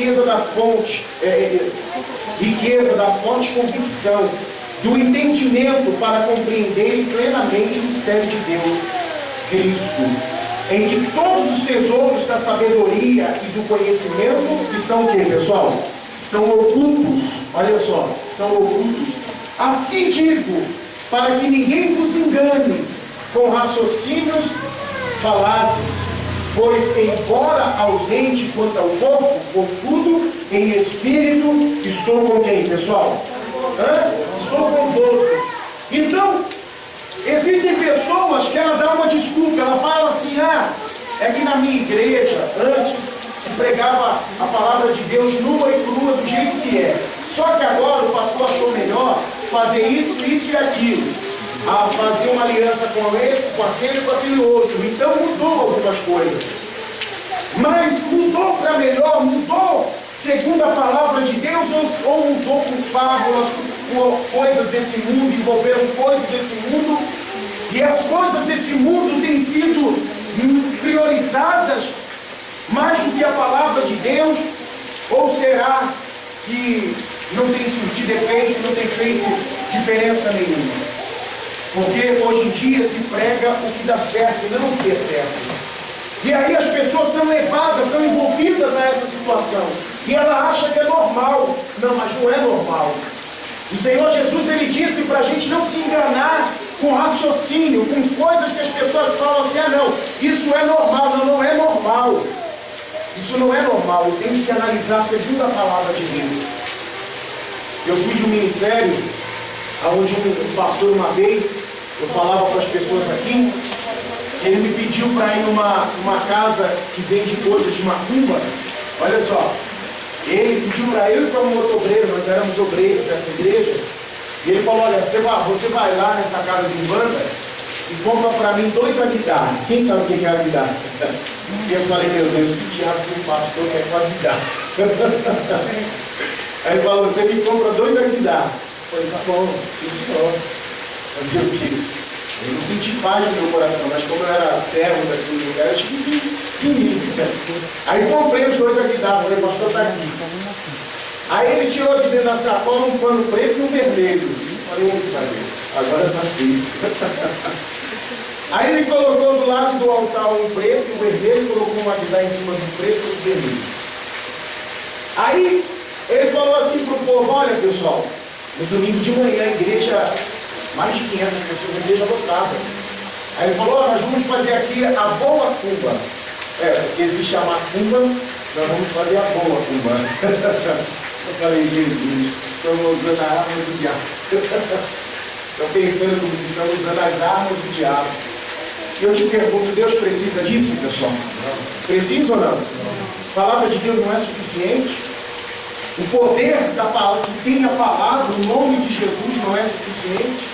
riqueza da fonte, convicção, do entendimento para compreenderem plenamente o mistério de Deus, Cristo, em que todos os tesouros da sabedoria e do conhecimento estão o quê, pessoal? Estão ocultos, olha só, estão ocultos. Assim digo, para que ninguém vos engane com raciocínios falazes, pois embora ausente quanto ao corpo, contudo, em espírito, estou com quem, pessoal? Estou convosco. Então, existem pessoas que ela dá uma desculpa, ela fala assim, é que na minha igreja, antes, se pregava a palavra de Deus nua e crua do jeito que é. Só que agora o pastor achou melhor fazer isso e aquilo. Fazer uma aliança com esse, com aquele outro. Então mudou algumas coisas. Mas mudou para melhor, mudou segundo a palavra de Deus, ou mudou com fábulas, com coisas desse mundo, envolveram coisas desse mundo, e as coisas desse mundo têm sido priorizadas mais do que a palavra de Deus? Ou será que não tem surtido efeito, não tem feito diferença nenhuma? Porque hoje em dia se prega o que dá certo e não o que é certo. E aí as pessoas são levadas, são envolvidas a essa situação. E ela acha que é normal. Não, mas não é normal. O Senhor Jesus, Ele disse para a gente não se enganar com raciocínio, com coisas que as pessoas falam assim, não, isso é normal. Não, não é normal. Isso não é normal. Eu tenho que analisar segundo a palavra de Deus. Eu fui de um ministério, onde um pastor uma vez, eu falava para as pessoas aqui, ele me pediu para ir numa casa que vende coisas de macumba. Olha só, ele pediu para eu e para um outro obreiro, nós éramos obreiros dessa igreja, e ele falou, olha, você vai lá nessa casa de Umbanda e compra para mim 2 aguidar. Quem sabe o que é aguidar? E eu falei, meu Deus, que diabo que o pastor quer com aguidar? Aí ele falou, você me compra 2 aguidar. Eu falei, tá bom, sim senhor. Fazer o quê? Eu não senti paz no meu coração, mas como eu era servo daquele lugar, eu tive que Aí comprei os 2 aguidar, falei, pastor, está aqui. Aí ele tirou de dentro da sacola um pano preto e um vermelho. Falei, agora está feito. Aí ele colocou do lado do altar um preto e um vermelho, colocou uma aguidar em cima do preto e do vermelho. Aí ele falou assim para o povo, olha pessoal, no domingo de manhã, a igreja, mais de 500 pessoas, a igreja lotada. Aí ele falou, nós vamos fazer aqui a boa cumba. Porque existe a macumba, nós vamos fazer a boa cumba. Eu falei, Jesus, estamos usando a arma do diabo. Estou pensando que estamos usando as armas do diabo. E eu te pergunto, Deus precisa disso, pessoal? Precisa ou não? A palavra de Deus não é suficiente? O poder da palavra, que tem a palavra, o nome de Jesus não é suficiente?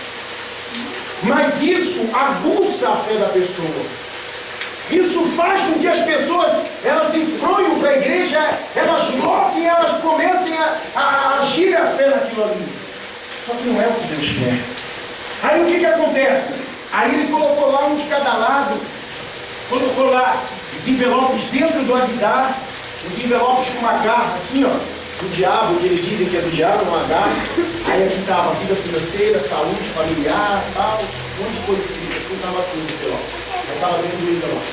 Mas isso aguça a fé da pessoa. Isso faz com que as pessoas, elas se enfronham para a igreja, elas loquem, elas comecem a agir a fé naquilo ali. Só que não é o que Deus quer. Aí o que acontece? Aí ele colocou lá um de cada lado, colocou lá os envelopes dentro do aguidar, os envelopes com uma garra assim, ó, do diabo, que eles dizem que é do diabo, uma garra. Aí aqui estava vida financeira, saúde familiar, tal, um monte de coisa escrita, assim, estava assim no envelope. Aí estava dentro do envelope.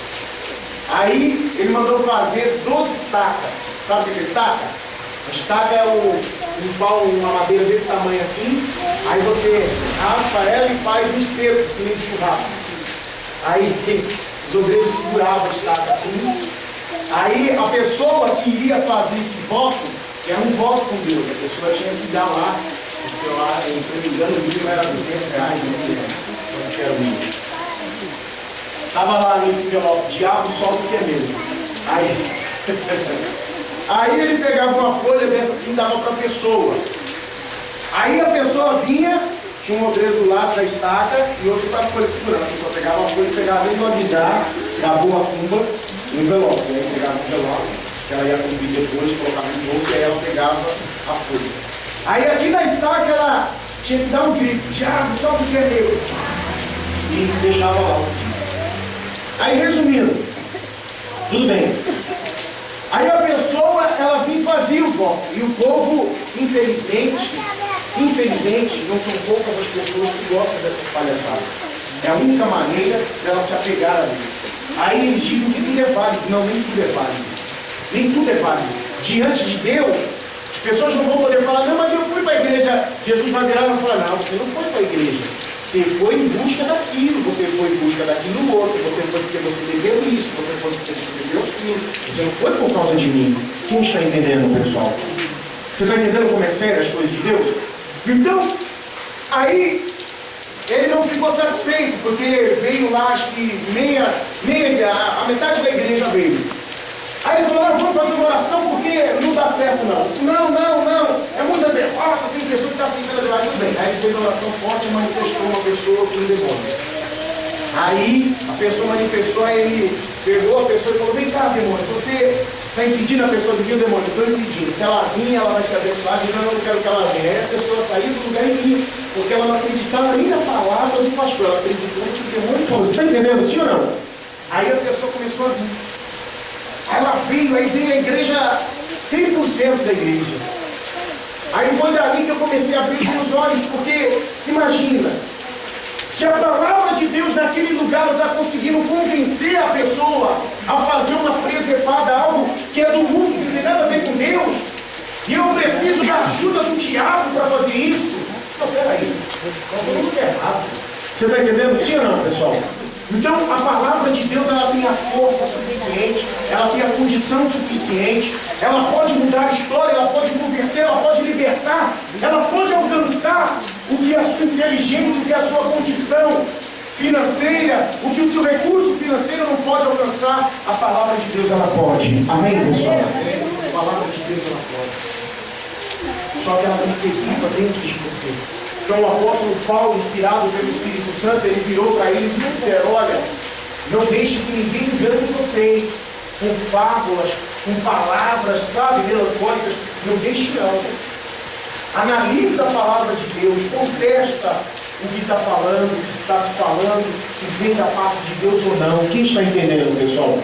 Aí ele mandou fazer 12 estacas. Sabe o que é estaca? A estaca é um pau, uma madeira desse tamanho assim. Aí você raspa ela e faz um espeto, que nem de churrasco. Aí os obreiros seguravam a estaca assim. Aí a pessoa que iria fazer esse voto, que era um voto com Deus, a pessoa tinha que dar lá, se eu não me engano, o mínimo era R$200, não lembro quanto era o mínimo. Estava lá nesse envelope, diabo solta o que é mesmo. Aí ele pegava uma folha dessa assim e dava para a pessoa. Aí a pessoa vinha, tinha um obreiro do lado da estaca e outro com a folha segurando. A pessoa pegava a folha e pegava dentro do aguidar, da boa cumba, no envelope. Aí pegava o envelope, que ela ia cumprir depois, colocava no bolso e aí ela pegava a folha. Aí aqui na estaca ela tinha que dar um grito, diabo, solta o que é meu. E deixava lá. Aí resumindo, tudo bem. Aí a pessoa, ela vinha fazer fazia o voto. E o povo, infelizmente, não são poucas as pessoas que gostam dessas palhaçadas. É a única maneira dela se apegar a Deus. Aí eles dizem que tudo é válido. Não, nem tudo é válido. Nem tudo é válido. Diante de Deus, as pessoas não vão poder falar, não, mas eu fui para a igreja. Jesus vai virar e vai falar, não, você não foi para a igreja. Você foi em busca daquilo, você foi em busca daquilo outro, você foi porque você bebeu isso, você foi porque você bebeu aquilo, você não foi por causa de mim. Quem está entendendo, pessoal? Você está entendendo como é sério as coisas de Deus? Então, aí, ele não ficou satisfeito, porque veio lá, acho que a metade da igreja veio. Aí ele falou, vamos fazer uma oração porque não dá certo não. Não, é muita derrota, tem pessoa que está sentando lá, tudo bem. Aí ele fez uma oração forte e manifestou uma pessoa com um demônio. Aí a pessoa manifestou, aí ele pegou a pessoa e falou, vem cá, demônio, você está impedindo a pessoa de vir, o demônio? Estou impedindo. Se ela vir, ela vai se abençoar, eu não quero que ela venha. Aí a pessoa saiu do lugar e vinha, porque ela não acreditava nem na palavra do pastor, ela acreditou que o demônio falou. Você está entendendo, sim ou não? Aí a pessoa começou a vir. Ela veio, aí veio a igreja, 100% da igreja. Aí foi dali que eu comecei a abrir os meus olhos, porque, imagina, se a palavra de Deus naquele lugar não está conseguindo convencer a pessoa a fazer uma presepada, algo que é do mundo, que não tem nada a ver com Deus, e eu preciso da ajuda do diabo para fazer isso. Não, peraí, não é errado. Você está entendendo, sim ou não, pessoal? Então, a palavra de Deus, ela tem a força suficiente, ela tem a condição suficiente, ela pode mudar a história, ela pode converter, ela pode libertar, ela pode alcançar o que a sua inteligência, o que a sua condição financeira, o que o seu recurso financeiro não pode alcançar. A palavra de Deus, ela pode. Amém, pessoal? A palavra de Deus, ela pode. Só que ela tem que ser viva dentro de você. Então o apóstolo Paulo, inspirado pelo Espírito Santo, ele virou para eles e disse, olha, não deixe que ninguém engane vocês com fábulas, com palavras, sabe, melancólicas. Não deixe não. Analisa a palavra de Deus, contesta o que está falando, o que está se falando, se vem da parte de Deus ou não. Quem está entendendo, pessoal?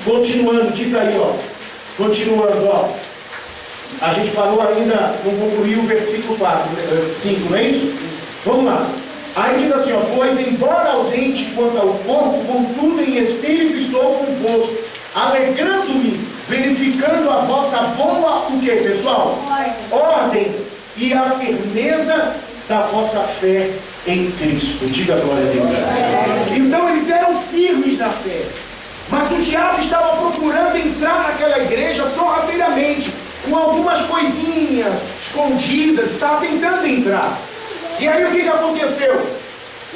Continuando, diz aí, continuando, a gente falou ainda, não concluiu o versículo 5, não é isso? Vamos lá. Aí diz assim, pois embora ausente quanto ao corpo, contudo em espírito estou convosco, alegrando-me, verificando a vossa boa, o que, pessoal? Ordem e a firmeza da vossa fé em Cristo. Diga glória a Deus. Então eles eram firmes na fé, mas o diabo estava procurando entrar naquela igreja sorrateiramente, com algumas coisinhas escondidas, estava tentando entrar. E aí o que aconteceu?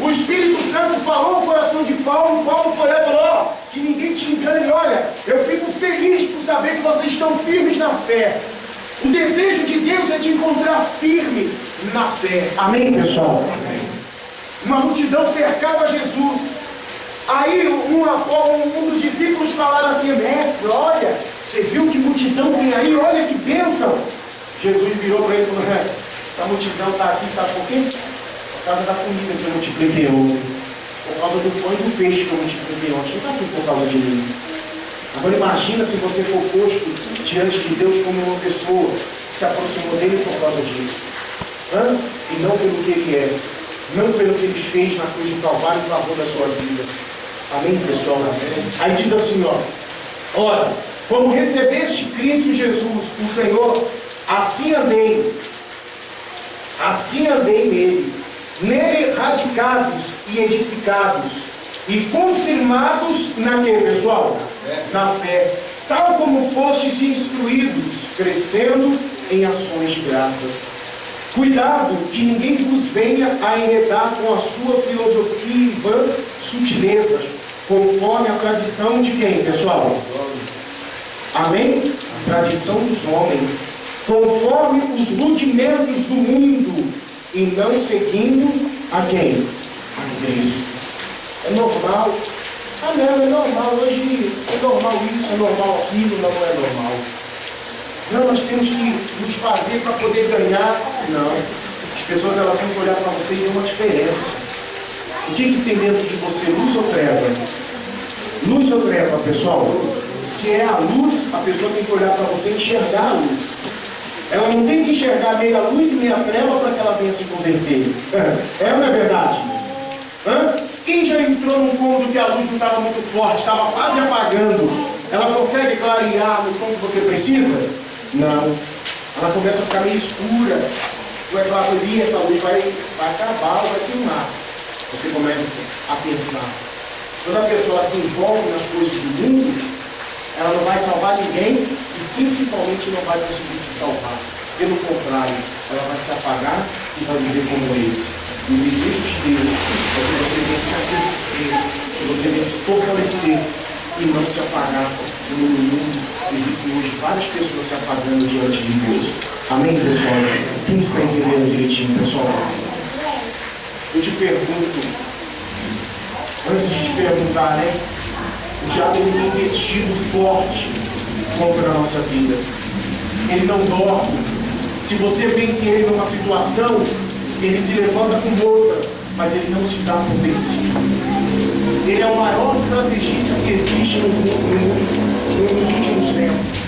O Espírito Santo falou no coração de Paulo, Paulo foi lá e falou, que ninguém te engane, olha, eu fico feliz por saber que vocês estão firmes na fé. O desejo de Deus é te encontrar firme na fé. Amém, pessoal? Amém. Uma multidão cercava Jesus. Aí um dos discípulos falaram assim, mestre, olha, você viu que multidão tem aí? Olha que bênção. Jesus virou para ele e falou, essa multidão está aqui, sabe por quê? Por causa da comida que eu multipliquei ontem. Por causa do pão e do peixe que eu multipliquei ontem. Não está aqui por causa de mim. Agora imagina se você for posto diante de Deus como uma pessoa que se aproximou dele por causa disso. E não pelo que ele é. Não pelo que ele fez na cruz do Calvário em favor da sua vida. Amém, pessoal? Amém. Aí diz assim, ora, como recebeste Cristo Jesus, o Senhor, assim andei nele, nele radicados e edificados, e confirmados na que, pessoal? Na fé, tal como fostes instruídos, crescendo em ações de graças. Cuidado que ninguém vos venha a enredar com a sua filosofia e vãs sutilezas, conforme a tradição de quem, pessoal? Amém? A tradição dos homens, conforme os rudimentos do mundo, e não seguindo a quem? A Cristo. É normal. Não, é normal. Hoje é normal isso, é normal aquilo, não é normal. Não, nós temos que nos fazer para poder ganhar. Não. As pessoas elas têm que olhar para você e ver uma diferença. O que tem dentro de você? Luz ou treva? Luz ou treva, pessoal? se é a luz, a pessoa tem que olhar para você e enxergar a luz. Ela não tem que enxergar meia luz e meia treva para que ela venha se converter. É ou não é verdade? Quem já entrou num cômodo que a luz não estava muito forte, estava quase apagando, ela consegue clarear no tom que você precisa? Não. Ela começa a ficar meio escura. Vai falar, essa luz vai acabar ou vai queimar. Você começa a pensar. Quando a pessoa se envolve nas coisas do mundo, ela não vai salvar ninguém e principalmente não vai conseguir se salvar. Pelo contrário, ela vai se apagar e vai viver como eles. E o desejo de Deus é que você venha se aquecer, que você venha se fortalecer e não se apagar. No mundo existem hoje várias pessoas se apagando diante de Deus. Amém, pessoal? Quem está entendendo direitinho, pessoal? Eu te pergunto, antes de te perguntar, né? O diabo ele tem investido forte contra a nossa vida. Ele não dorme. Se você vence ele numa situação, ele se levanta com outra, mas ele não se dá por vencido. Ele é o maior estrategista que existe no mundo nos últimos tempos.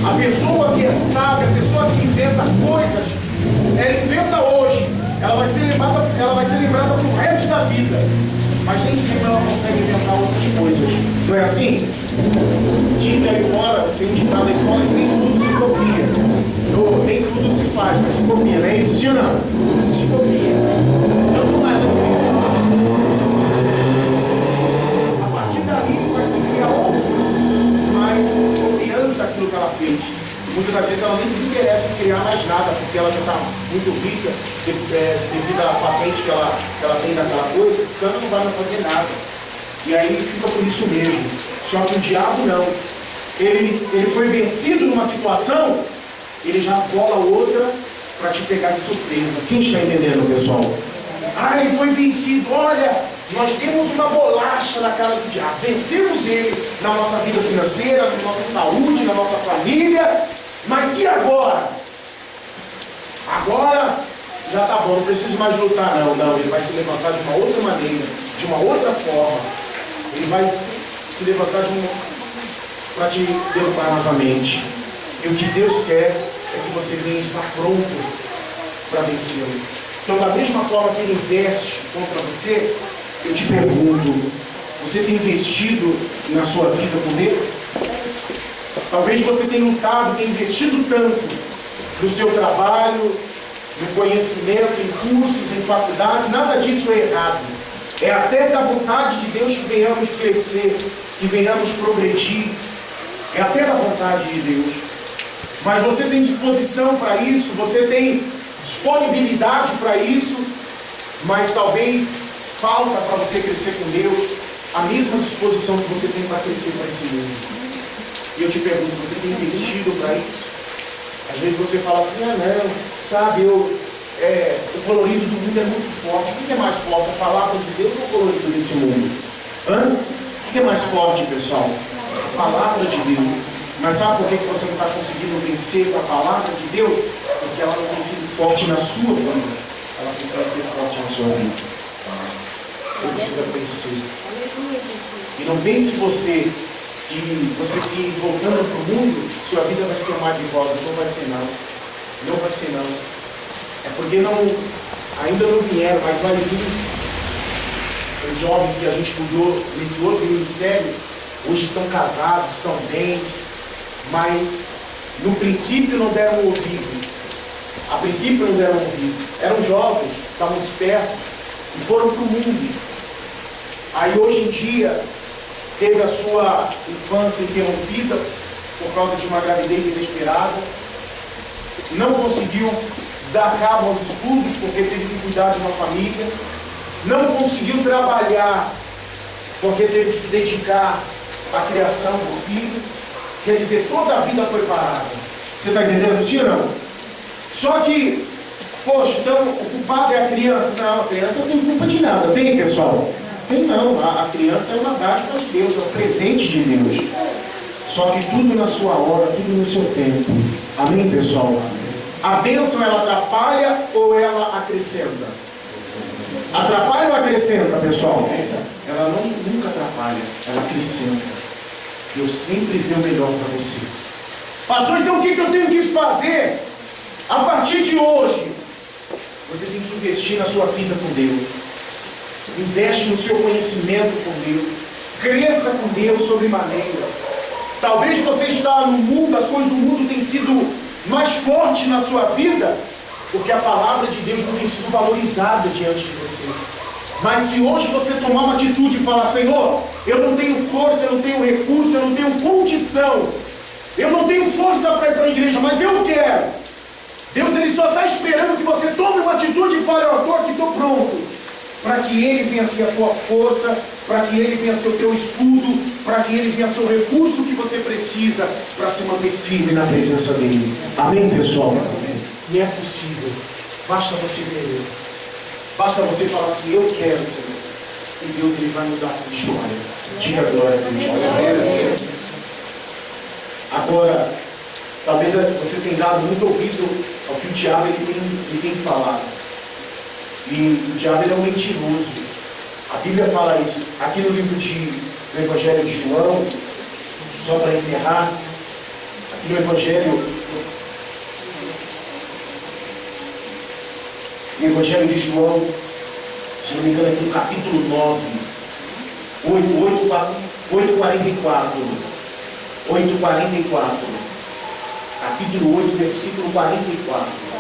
A pessoa que é sábia, a pessoa que inventa coisas, ela inventa hoje, ela vai ser lembrada pro resto da vida. Mas nem sempre ela consegue inventar outras coisas. Não é assim? Diz aí fora, tem um ditado aí fora que nem tudo se copia. Nem tudo se faz, mas se copia, não é isso? Sim ou não? Tudo se copia. Então não é a partir dali vai se criar outros, mas copiando daquilo que ela fez. Muitas das vezes ela nem se interessa em criar mais nada, porque ela já está muito rica devido à patente que ela tem daquela coisa, então ela não vai mais fazer nada. E aí fica por isso mesmo. Só que o diabo não. Ele foi vencido numa situação, ele já bola outra para te pegar de surpresa. Quem está entendendo, pessoal? Ele foi vencido. Olha, nós temos uma bolacha na cara do diabo. Vencemos ele na nossa vida financeira, na nossa saúde, na nossa família. Mas e agora? Agora já está bom, não preciso mais lutar, não. Ele vai se levantar de uma outra maneira, de uma outra forma. Ele vai se levantar para te derrubar novamente. E o que Deus quer é que você venha estar pronto para vencê-lo. Então, da mesma forma que ele investe contra você, eu te pergunto, você tem investido na sua vida com Deus? Talvez você tenha lutado, tenha investido tanto no seu trabalho, no conhecimento, em cursos, em faculdades. Nada disso é errado. É até da vontade de Deus que venhamos crescer, que venhamos progredir. É até da vontade de Deus. Mas você tem disposição para isso, você tem disponibilidade para isso, mas talvez falta para você crescer com Deus a mesma disposição que você tem para crescer para esse mundo. E eu te pergunto, você tem investido para isso? Às vezes você fala assim, não, sabe, o colorido do mundo é muito forte. O que é mais forte, a palavra de Deus ou o colorido desse mundo? O que é mais forte, pessoal? A palavra de Deus. Mas sabe por que você não está conseguindo vencer com a palavra de Deus? Porque ela não tem sido forte na sua vida. Ela precisa ser forte na sua vida. Você precisa vencer. E não pense você que você se voltando para o mundo, sua vida vai ser um mar de rodas. Não vai ser não. Não vai ser não. É porque ainda não vieram, mas vai vir. Os jovens que a gente cuidou nesse outro ministério, hoje estão casados, estão bem, mas no princípio não deram ouvido. A princípio não deram ouvido. Eram jovens, estavam dispersos e foram para o mundo. Aí hoje em dia teve a sua infância interrompida por causa de uma gravidez inesperada, não conseguiu dar cabo aos estudos porque teve que cuidar de uma família, não conseguiu trabalhar porque teve que se dedicar à criação do filho. Quer dizer, toda a vida foi parada. Você está entendendo, sim ou não? Só que, poxa, então o culpado é a criança. Não, a criança não tem culpa de nada. Tem, pessoal? Tem não. A criança é uma dádiva de Deus, é um presente de Deus. Só que tudo na sua hora, tudo no seu tempo. Amém, pessoal? A bênção, ela atrapalha ou ela acrescenta? Atrapalha ou acrescenta, pessoal? Ela nunca atrapalha, ela acrescenta. Deus sempre vê o melhor para você. Pastor, então o que eu tenho que fazer? A partir de hoje, você tem que investir na sua vida com Deus. Investe no seu conhecimento com Deus. Cresça com Deus sobremaneira. Talvez você está no mundo, as coisas do mundo têm sido mais fortes na sua vida, porque a palavra de Deus não tem sido valorizada diante de você. Mas se hoje você tomar uma atitude e falar: Senhor, eu não tenho força, eu não tenho recurso, eu não tenho condição, eu não tenho força para ir para a igreja, mas eu quero. Deus, Ele só está esperando que você tome uma atitude e fale: eu estou aqui, estou pronto. Para que Ele venha ser a tua força, para que Ele venha ser o teu escudo, para que Ele venha ser o recurso que você precisa para se manter firme na presença dEle. Amém, pessoal? Amém. E é possível. Basta você querer. Basta você falar assim: eu quero, Senhor. E Deus, Ele vai mudar a tua história. Diga glória a Deus. Agora, talvez você tenha dado muito ouvido ao que o diabo ele tem falado. E o diabo é um mentiroso. A Bíblia fala isso. Aqui no livro do Evangelho de João, só para encerrar, aqui no Evangelho de João, se não me engano, aqui no capítulo 9, 8:44. Capítulo 8, versículo 44.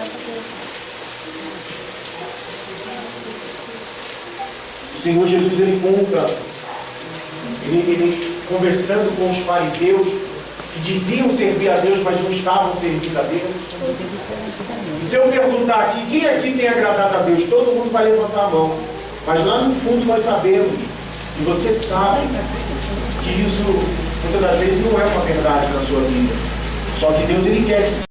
O Senhor Jesus, ele conta, ele conversando com os fariseus, que diziam servir a Deus, mas não estavam servindo a Deus. E se eu perguntar aqui, quem aqui tem agradado a Deus? Todo mundo vai levantar a mão. Mas lá no fundo nós sabemos, e você sabe, que isso muitas das vezes não é uma verdade na sua vida. Só que Deus, Ele quer que